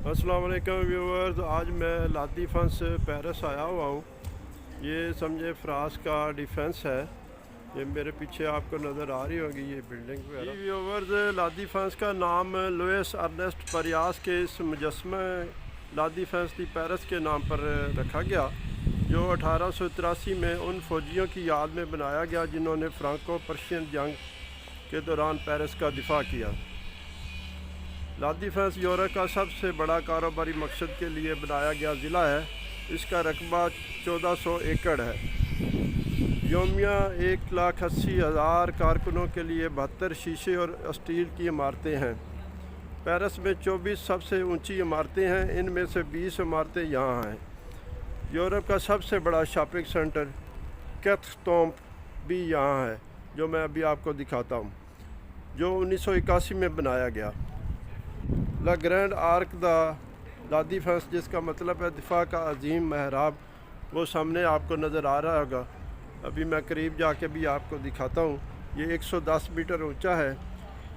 अस्सलाम वालेकुम व्यूवर्स। आज मैं लादी फंस पेरिस आया हुआ हूँ। ये समझे फ्रांस का डिफेंस है। ये मेरे पीछे आपको नज़र आ रही होगी ये बिल्डिंग वगैरह। व्यूवर्स, लादी फंस का नाम लुइस अर्नेस्ट परियास के इस मुजस्मे लादी फंस दी पेरिस के नाम पर रखा गया, जो 1883 में उन फ़ौजियों की याद में बनाया गया जिन्होंने फ्रांको पर्शियन जंग के दौरान पेरिस का दिफा किया। लादी फंस यूरोप का सबसे बड़ा कारोबारी मकसद के लिए बनाया गया ज़िला है। इसका रकबा 1400 एकड़ है। योमिया 1,80,000 कारकुनों के लिए 72 शीशे और स्टील की इमारतें हैं। पेरिस में 24 सबसे ऊंची इमारतें हैं, इनमें से 20 इमारतें यहाँ हैं। यूरोप का सबसे बड़ा शॉपिंग सेंटर कैथ्टोम्प भी यहाँ है, जो मैं अभी आपको दिखाता हूँ, जो 1981 में बनाया गया। ला ग्रैंड आर्क दा लादी फंस, जिसका मतलब है दिफा का अजीम महराब, वो सामने आपको नज़र आ रहा होगा। अभी मैं करीब जाके भी आपको दिखाता हूँ। ये 110 मीटर ऊंचा है।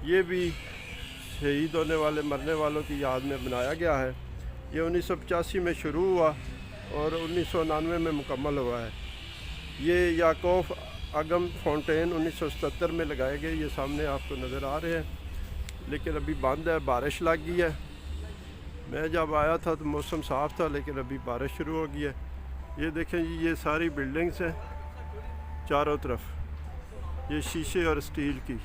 ये भी शहीद होने वाले मरने वालों की याद में बनाया गया है। ये 1985 में शुरू हुआ और 1999 में मुकम्मल हुआ है। ये याकूब अगम फाउंटेन 1977 में लगाए गए, ये सामने आपको नज़र आ रहे हैं, लेकिन अभी बंद है, बारिश लग गई है। मैं जब आया था तो मौसम साफ़ था, लेकिन अभी बारिश शुरू हो गई है। ये देखें जी, ये सारी बिल्डिंग्स हैं चारों तरफ। ये शीशे और स्टील की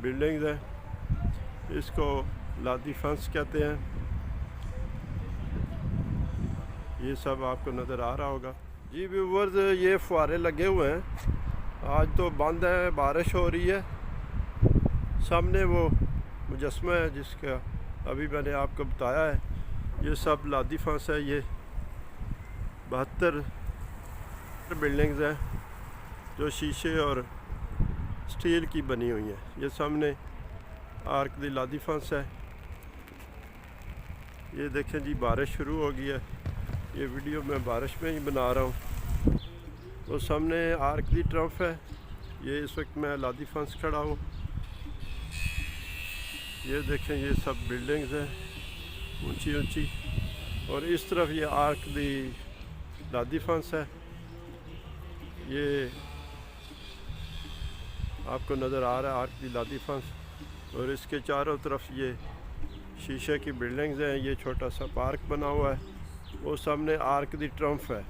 बिल्डिंग्स हैं। इसको लादी फंस कहते हैं। ये सब आपको नज़र आ रहा होगा जी व्यूवर्स। ये फुहारे लगे हुए हैं। आज तो बंद है, बारिश हो रही है। सामने वो मुजस्मा है जिसका अभी मैंने आपको बताया है। ये सब लादी फंस है। ये 72 बिल्डिंग्स हैं जो शीशे और स्टील की बनी हुई हैं। ये सामने आर्क दी लादी फंस है। ये देखें जी, बारिश शुरू हो गई है। ये वीडियो मैं बारिश में ही बना रहा हूँ। तो सामने आर्क दी ट्रम्प है। ये इस वक्त मैं लादी फंस खड़ा हूँ। ये देखें, ये सब बिल्डिंग्स हैं ऊंची ऊंची, और इस तरफ ये आर्क दी लादी फंस है। ये आपको नज़र आ रहा है आर्क दी लादी फंस, और इसके चारों तरफ ये शीशे की बिल्डिंग्स हैं। ये छोटा सा पार्क बना हुआ है। वो सामने आर्क दी ट्रम्प है।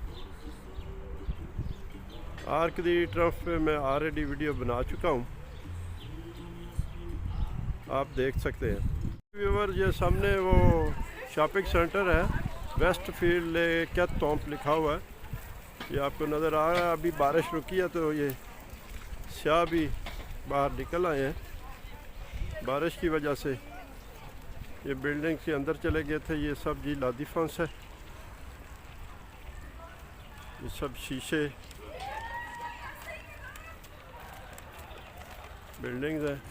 आर्क दी ट्रम्प पे मैं ऑलरेडी वीडियो बना चुका हूँ, आप देख सकते हैं व्यूवर। ये सामने वो शॉपिंग सेंटर है, वेस्ट फील्ड कैथ्टोम्प लिखा हुआ है। ये आपको नज़र आ रहा है। अभी बारिश रुकी है तो ये स्याह भी बाहर निकल आए हैं बारिश की वजह से। ये बिल्डिंग के अंदर चले गए थे। ये सब जी लादी फंस है। ये सब शीशे बिल्डिंग्स हैं।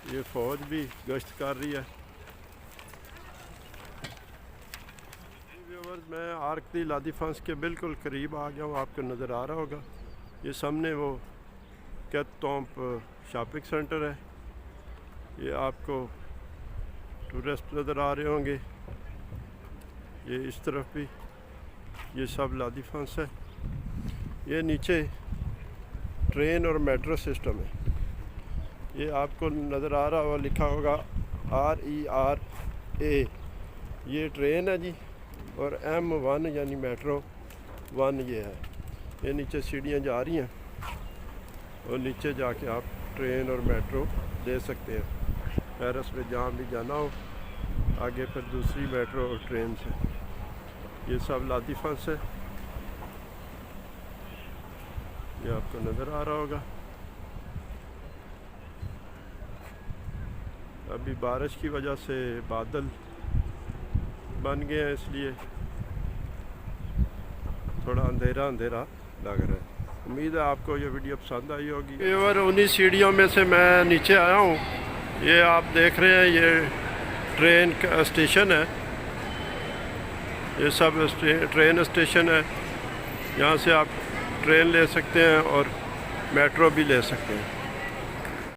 ये फ़ौज भी गश्त कर रही है। व्यूअर्स, मैं आर्क दी लादी फंस के बिल्कुल करीब आ गया हूँ, आपको नज़र आ रहा होगा। ये सामने वो कैथ्टोम्प शॉपिंग सेंटर है। ये आपको टूरिस्ट नज़र आ रहे होंगे। ये इस तरफ भी ये सब लादी फंस है। ये नीचे ट्रेन और मेट्रो सिस्टम है। ये आपको नज़र आ रहा होगा, लिखा होगा RERA। ये ट्रेन है जी, और M1 यानी मेट्रो 1 ये है। ये नीचे सीढ़ियाँ जा रही हैं, और नीचे जाके आप ट्रेन और मेट्रो ले सकते हैं। पेरिस में जहाँ भी जाना हो, आगे फिर दूसरी मेट्रो और ट्रेन से। ये सब लादी फंस है। ये आपको नज़र आ रहा होगा। अभी बारिश की वजह से बादल बन गए हैं, इसलिए थोड़ा अंधेरा अंधेरा लग रहा है। उम्मीद है आपको ये वीडियो पसंद आई होगी। और उन्हीं सीढ़ियों में से मैं नीचे आया हूँ। ये आप देख रहे हैं, ये ट्रेन का स्टेशन है। ये सब ट्रेन स्टेशन है। यहाँ से आप ट्रेन ले सकते हैं और मेट्रो भी ले सकते हैं।